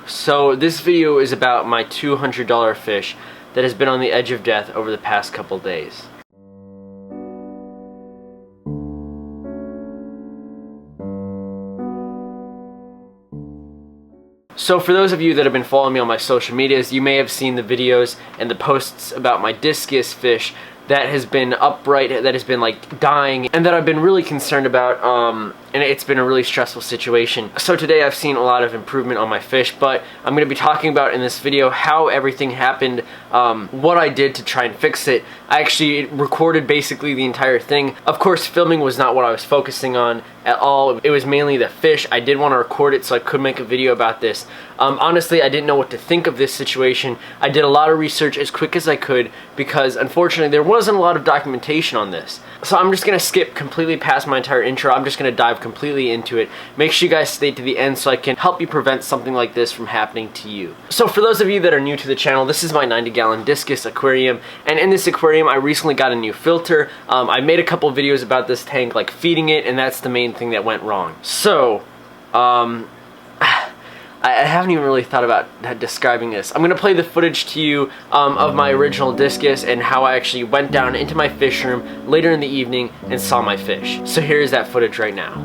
So this video is about my $200 fish that has been on the edge of death over the past couple days. So for those of you that have been following me on my social medias, you may have seen the videos and the posts about my discus fish that has been upright, that has been like dying, and that I've been really concerned about, and it's been a really stressful situation. So today I've seen a lot of improvement on my fish, but I'm going to be talking about in this video how everything happened, what I did to try and fix it. I actually recorded basically the entire thing. Of course, filming was not what I was focusing on at all. It was mainly the fish. I did want to record it so I could make a video about this. Honestly, I didn't know what to think of this situation. I did a lot of research as quick as I could because unfortunately there wasn't a lot of documentation on this. So I'm just going to skip completely past my entire intro. I'm just going to dive completely into it. Make sure you guys stay to the end so I can help you prevent something like this from happening to you. So for those of you that are new to the channel, this is my 90-gallon discus aquarium, and in this aquarium I recently got a new filter. I made a couple videos about this tank, like feeding it, and that's the main thing that went wrong. So I haven't even really thought about describing this. I'm going to play the footage to you of my original discus and how I actually went down into my fish room later in the evening and saw my fish. So here's that footage right now.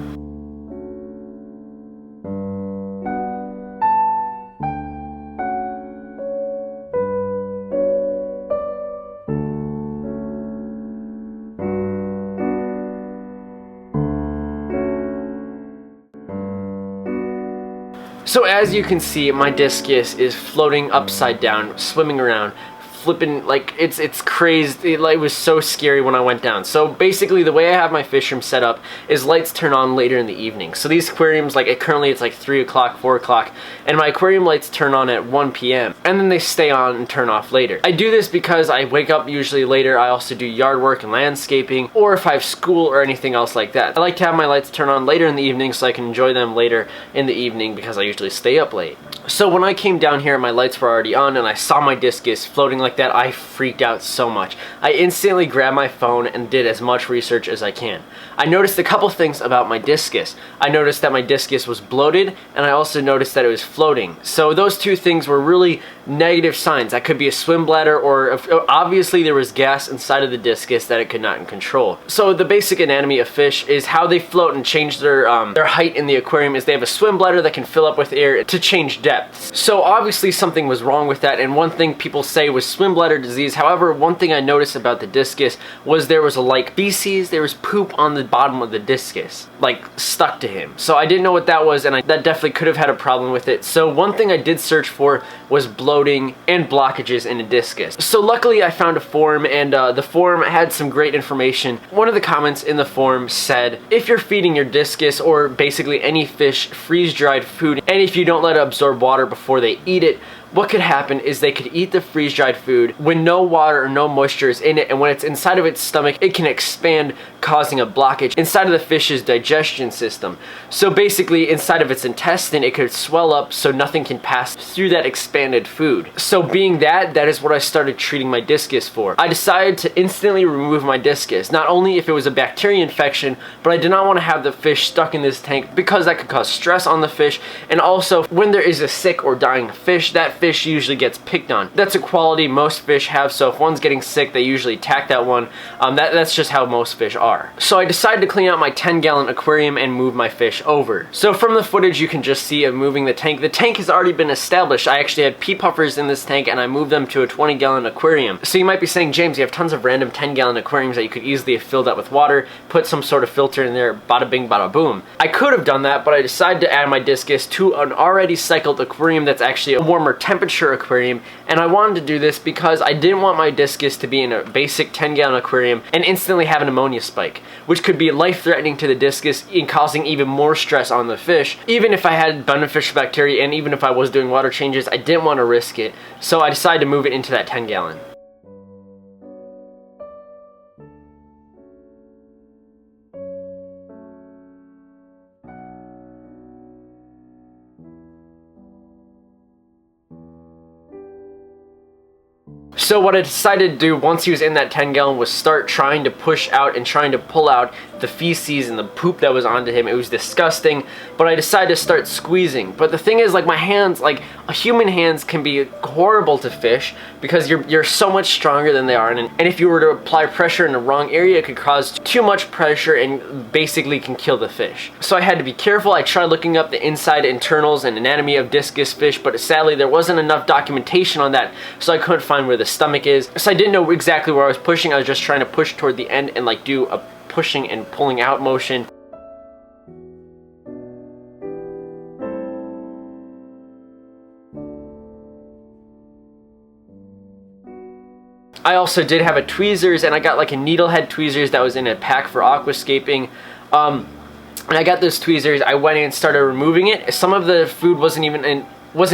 So as you can see, my discus is floating upside down, swimming around, flipping, like it's crazy. It was so scary when I went down. So basically the way I have my fish room set up is lights turn on later in the evening. So these aquariums, like currently it's like 3 o'clock, 4 o'clock, and my aquarium lights turn on at 1 p.m. and then they stay on and turn off later. I do this because I wake up usually later. I also do yard work and landscaping, or if I have school or anything else like that. I like to have my lights turn on later in the evening so I can enjoy them later in the evening because I usually stay up late. So when I came down here, my lights were already on and I saw my discus floating like that. I freaked out so much. I instantly grabbed my phone and did as much research as I can. I noticed a couple things about my discus. I noticed that my discus was bloated, and I also noticed that it was floating. So those two things were really negative signs. That could be a swim bladder, or obviously there was gas inside of the discus that it could not control. So the basic anatomy of fish is how they float and change their height in the aquarium is they have a swim bladder that can fill up with air to change depths. So obviously something was wrong with that, and one thing people say was swim bladder disease. However, one thing I noticed about the discus was there was like feces, there was poop on the bottom of the discus, like stuck to him. So I didn't know what that was, and that definitely could have had a problem with it. So one thing I did search for was bloating and blockages in a discus. So luckily I found a forum, and the forum had some great information. One of the comments in the forum said, if you're feeding your discus or basically any fish freeze-dried food, and if you don't let it absorb water before they eat it, what could happen is they could eat the freeze-dried food when no water or no moisture is in it, and when it's inside of its stomach, it can expand, causing a blockage inside of the fish's digestion system. So basically, inside of its intestine, it could swell up so nothing can pass through that expanded food. So being that is what I started treating my discus for. I decided to instantly remove my discus, not only if it was a bacteria infection, but I did not want to have the fish stuck in this tank because that could cause stress on the fish, and also when there is a sick or dying fish, that fish usually gets picked on. That's a quality most fish have, so if one's getting sick, they usually attack that one. That's just how most fish are. So I decided to clean out my 10-gallon aquarium and move my fish over. So from the footage you can just see of moving the tank. The tank has already been established. I actually had pea puffers in this tank and I moved them to a 20-gallon aquarium. So you might be saying, James, you have tons of random 10-gallon aquariums that you could easily have filled up with water, put some sort of filter in there, bada bing, bada boom. I could have done that, but I decided to add my discus to an already cycled aquarium that's actually a warmer temperature aquarium, and I wanted to do this because I didn't want my discus to be in a basic 10-gallon aquarium and instantly have an ammonia spike, which could be life-threatening to the discus and causing even more stress on the fish. Even if I had beneficial bacteria and even if I was doing water changes, I didn't want to risk it, so I decided to move it into that 10-gallon. So what I decided to do once he was in that 10-gallon was start trying to push out and trying to pull out the feces and the poop that was onto him. It was disgusting, but I decided to start squeezing. But the thing is, like, my hands, like, human hands can be horrible to fish because you're so much stronger than they are, and if you were to apply pressure in the wrong area, it could cause too much pressure and basically can kill the fish. So I had to be careful. I tried looking up the inside internals and anatomy of discus fish, but sadly there wasn't enough documentation on that, so I couldn't find where the stomach is. So I didn't know exactly where I was pushing. I was just trying to push toward the end and like do a pushing and pulling out motion. I also did have a tweezers, and I got like a needlehead tweezers that was in a pack for aquascaping. And I got those tweezers. I went in and started removing it. Some of the food wasn't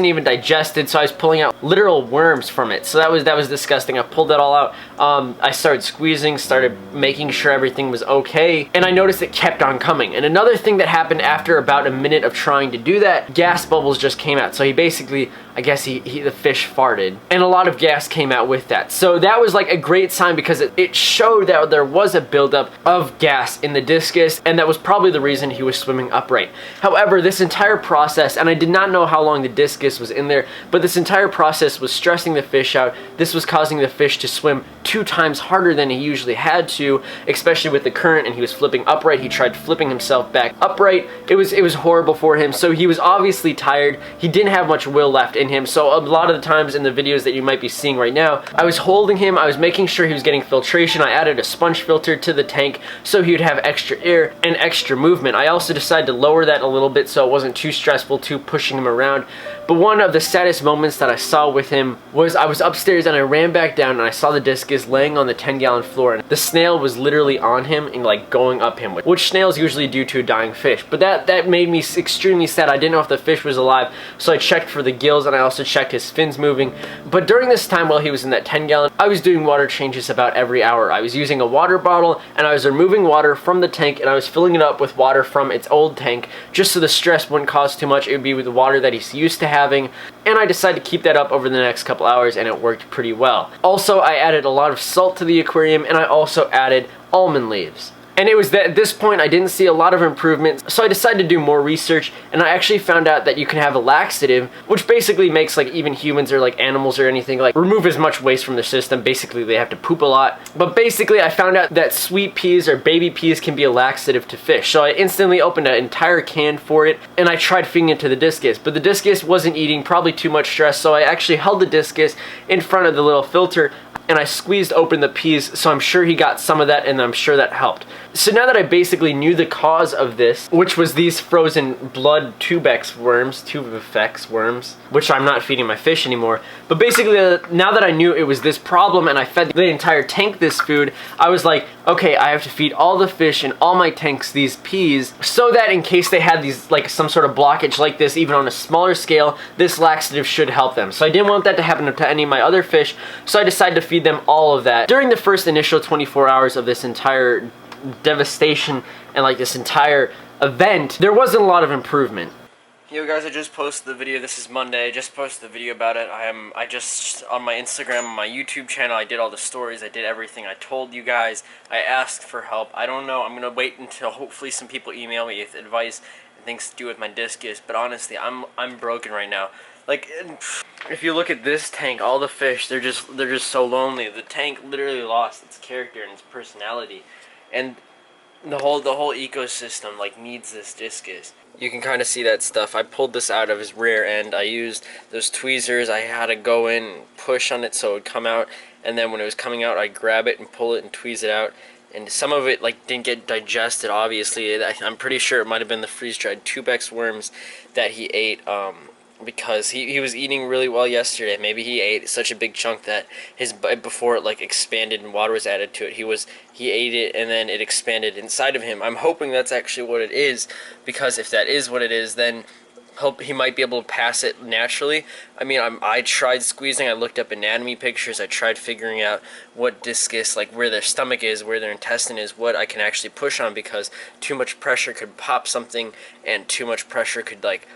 even digested, so I was pulling out literal worms from it. So that was disgusting. I pulled that all out. I started squeezing, started making sure everything was okay, and I noticed it kept on coming. And another thing that happened after about a minute of trying to do that, gas bubbles just came out. So he basically, I guess the fish farted, and a lot of gas came out with that. So that was like a great sign because it showed that there was a buildup of gas in the discus, and that was probably the reason he was swimming upright. However, this entire process, and I did not know how long the discus was in there, but this entire process was stressing the fish out. This was causing the fish to swim 2 times harder than he usually had to, especially with the current, and he was flipping upright. He tried flipping himself back upright. It was horrible for him. So he was obviously tired. He didn't have much will left in him. So a lot of the times in the videos that you might be seeing right now, I was holding him, I was making sure he was getting filtration. I added a sponge filter to the tank so he would have extra air and extra movement. I also decided to lower that a little bit so it wasn't too stressful to pushing him around. But one of the saddest moments that I saw with him was I was upstairs and I ran back down and I saw the discus laying on the 10-gallon floor, and the snail was literally on him and like going up him, which snails usually do to a dying fish. But that made me extremely sad. I didn't know if the fish was alive, so I checked for the gills and I also checked his fins moving. But during this time while he was in that 10-gallon, I was doing water changes about every hour. I was using a water bottle and I was removing water from the tank and I was filling it up with water from its old tank just so the stress wouldn't cause too much. It would be with the water that he's used to having, and I decided to keep that up over the next couple hours, and it worked pretty well. Also, I added a lot of salt to the aquarium, and I also added almond leaves. And it was that at this point I didn't see a lot of improvements, so I decided to do more research, and I actually found out that you can have a laxative, which basically makes like even humans or like animals or anything like remove as much waste from their system. Basically they have to poop a lot. But basically I found out that sweet peas or baby peas can be a laxative to fish. So I instantly opened an entire can for it, and I tried feeding it to the discus, but the discus wasn't eating, probably too much stress, so I actually held the discus in front of the little filter and I squeezed open the peas, so I'm sure he got some of that, and I'm sure that helped. So now that I basically knew the cause of this, which was these frozen blood tubifex worms, which I'm not feeding my fish anymore, but basically now that I knew it was this problem and I fed the entire tank this food, I was like, okay, I have to feed all the fish in all my tanks these peas so that in case they had these like some sort of blockage like this, even on a smaller scale, this laxative should help them. So I didn't want that to happen to any of my other fish, so I decided to feed them all of that. During the first initial 24 hours of this entire devastation and like this entire event, there wasn't a lot of improvement. Yo guys, I just posted the video. This is Monday. I just posted the video about it. I just on my Instagram, on my YouTube channel, I did all the stories. I did everything. I told you guys. I asked for help. I don't know. I'm gonna wait until hopefully some people email me with advice and things to do with my discus. But honestly, I'm broken right now. Like, if you look at this tank, all the fish, they're just so lonely. The tank literally lost its character and its personality, and the whole ecosystem like needs this discus. You can kind of see that stuff. I pulled this out of his rear end. I used those tweezers. I had to go in and push on it so it would come out, and then when it was coming out, I grab it and pull it and tweeze it out. And some of it like didn't get digested, obviously. I'm pretty sure it might have been the freeze-dried tubex worms that he ate, because he was eating really well yesterday. Maybe he ate such a big chunk that before it like expanded and water was added to it, he ate it and then it expanded inside of him. I'm hoping that's actually what it is, because if that is what it is, then he might be able to pass it naturally. I mean, I tried squeezing, I looked up anatomy pictures, I tried figuring out what discus, like where their stomach is, where their intestine is, what I can actually push on, because too much pressure could pop something, and too much pressure could like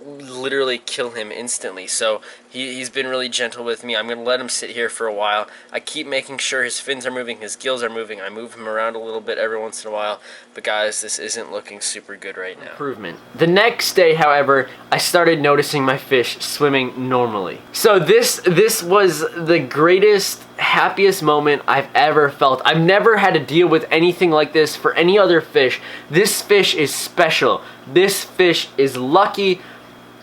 literally kill him instantly. So he's been really gentle with me. I'm going to let him sit here for a while. I keep making sure his fins are moving, his gills are moving. I move him around a little bit every once in a while. But guys, this isn't looking super good right now. Improvement. The next day, however, I started noticing my fish swimming normally. So this was the greatest, happiest moment I've ever felt. I've never had to deal with anything like this for any other fish. This fish is special. This fish is lucky.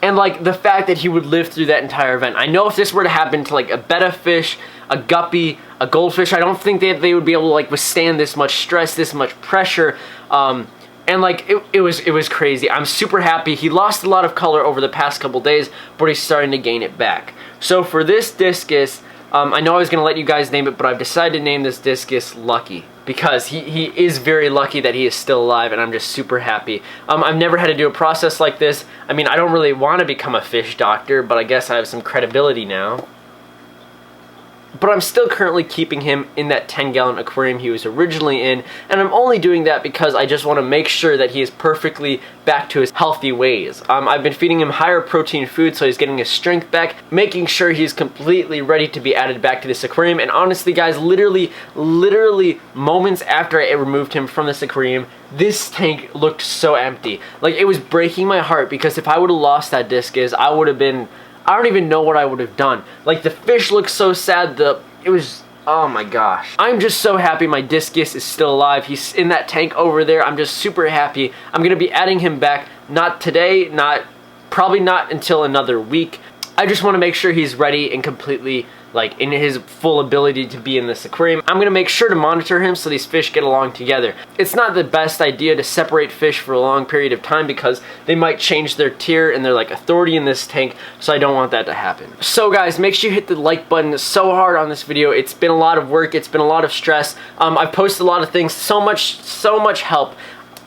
And like the fact that he would live through that entire event. I know if this were to happen to like a betta fish, a guppy, a goldfish, I don't think that they would be able to like withstand this much stress, this much pressure. And like it was crazy. I'm super happy. He lost a lot of color over the past couple days, but he's starting to gain it back. So for this discus, I know I was going to let you guys name it, but I've decided to name this discus Lucky. Because he is very lucky that he is still alive, and I'm just super happy. I've never had to do a process like this. I mean, I don't really want to become a fish doctor, but I guess I have some credibility now. But I'm still currently keeping him in that 10-gallon aquarium he was originally in, and I'm only doing that because I just want to make sure that he is perfectly back to his healthy ways. I've been feeding him higher protein food so he's getting his strength back, making sure he's completely ready to be added back to this aquarium, and honestly guys, literally moments after I removed him from this aquarium, this tank looked so empty. Like, it was breaking my heart, because if I would have lost that discus, I would have been... I don't even know what I would have done. Like, the fish looked so sad, it was, oh my gosh. I'm just so happy my discus is still alive. He's in that tank over there. I'm just super happy. I'm gonna be adding him back, not today, probably not until another week. I just want to make sure he's ready and completely, like, in his full ability to be in this aquarium. I'm going to make sure to monitor him so these fish get along together. It's not the best idea to separate fish for a long period of time because they might change their tier and their, like, authority in this tank, so I don't want that to happen. So guys, make sure you hit the like button so hard on this video. It's been a lot of work. It's been a lot of stress. I've posted a lot of things. So much help.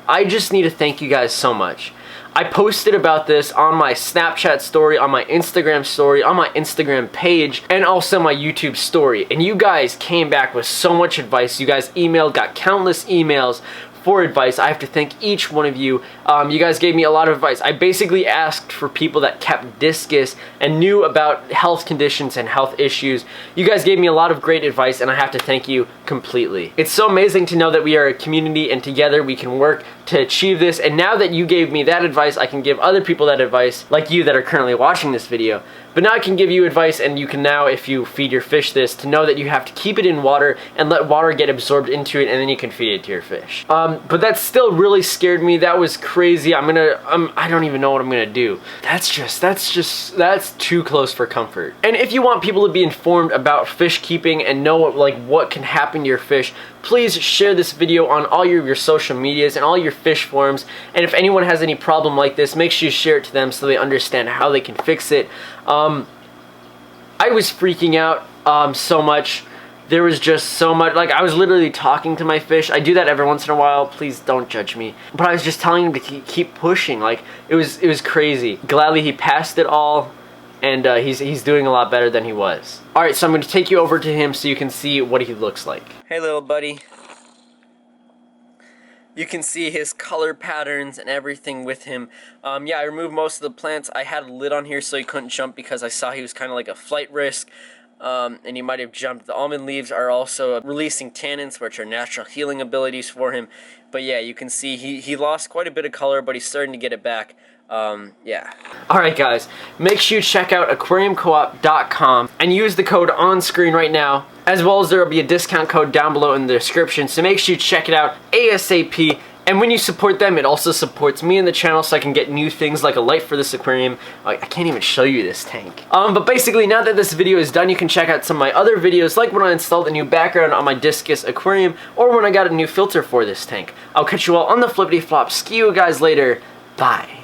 I just need to thank you guys so much. I posted about this on my Snapchat story, on my Instagram story, on my Instagram page, and also my YouTube story. And you guys came back with so much advice. You guys got countless emails for advice. I have to thank each one of you. You guys gave me a lot of advice. I basically asked for people that kept discus and knew about health conditions and health issues. You guys gave me a lot of great advice, and I have to thank you completely. It's so amazing to know that we are a community and together we can work to achieve this. And now that you gave me that advice, I can give other people that advice, like you that are currently watching this video. But now I can give you advice, and you can now, if you feed your fish this, to know that you have to keep it in water and let water get absorbed into it, and then you can feed it to your fish. But that still really scared me. That was crazy. I don't even know what I'm gonna do. That's too close for comfort. And if you want people to be informed about fish keeping and know what can happen to your fish, please share this video on all your social medias and all your fish forums. And if anyone has any problem like this, make sure you share it to them so they understand how they can fix it. I was freaking out so much. There was just so much, like, I was literally talking to my fish. I do that every once in a while. Please don't judge me. But I was just telling him to keep pushing. Like, it was crazy. Gladly he passed it all, and he's doing a lot better than he was. Alright, so I'm going to take you over to him so you can see what he looks like. Hey little buddy. You can see his color patterns and everything with him. Yeah, I removed most of the plants. I had a lid on here so he couldn't jump because I saw he was kind of like a flight risk. And he might have jumped. The almond leaves are also releasing tannins, which are natural healing abilities for him. But yeah, you can see he lost quite a bit of color, but he's starting to get it back. Yeah. Alright guys, make sure you check out aquariumcoop.com and use the code on screen right now, as well as there will be a discount code down below in the description, so make sure you check it out ASAP. And when you support them, it also supports me and the channel so I can get new things like a light for this aquarium. I can't even show you this tank. But basically, now that this video is done, you can check out some of my other videos, like when I installed a new background on my discus aquarium, or when I got a new filter for this tank. I'll catch you all on the flippity flop. See you guys later. Bye.